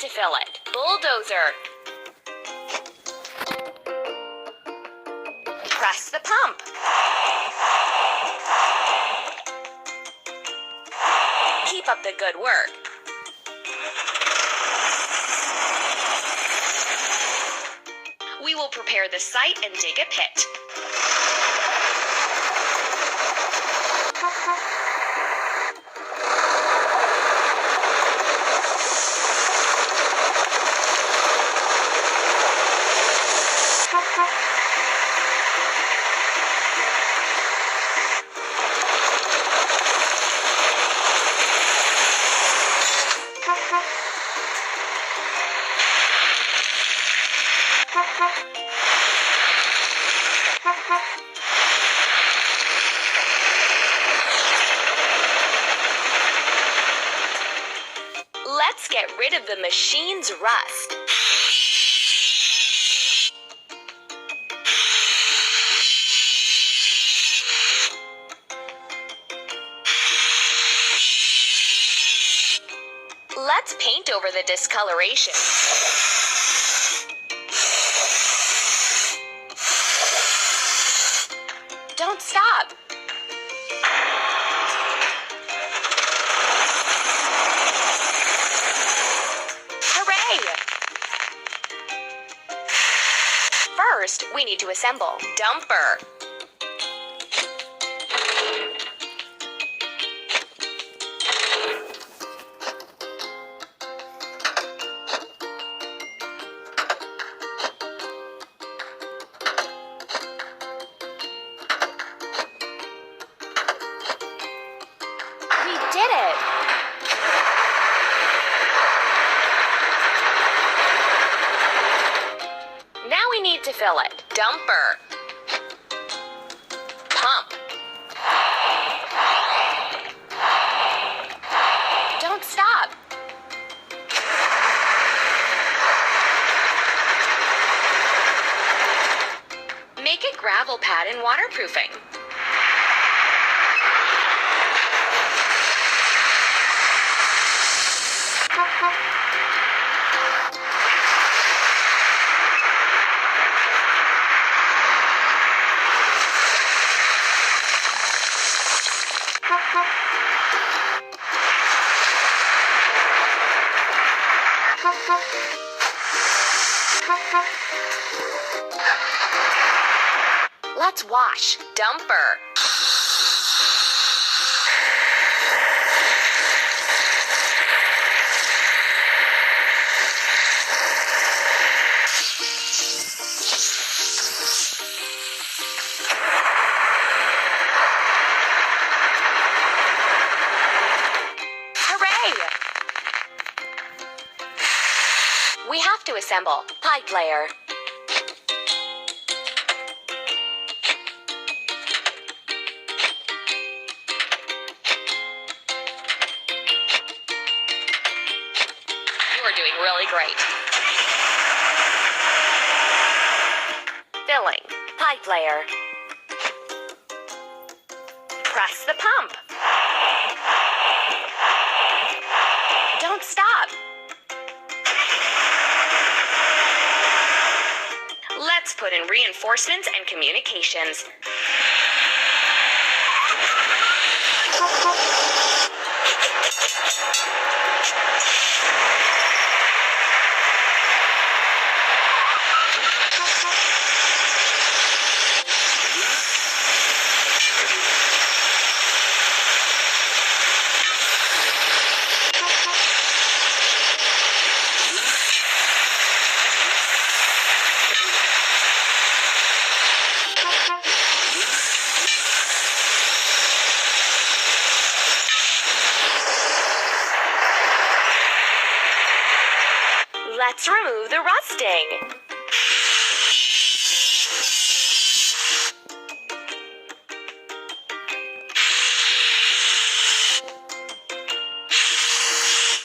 to fill it. Bulldozer. Press the pump. Keep up the good work. We will prepare the site and dig a pit. Let's get rid of the machine's rust. Let's paint over the discoloration. Don't stop. Hooray! First, we need to assemble. Dumper. We did it! Now we need to fill it. Dumper. Pump. Don't stop. Make a gravel pad and waterproofing. Let's wash. Dumper. Hooray! We have to assemble. Pipe layer. You're doing really great. Filling. Pipe layer. Press the pump. Don't stop. Let's put in reinforcements and communications. Let's remove the rusting.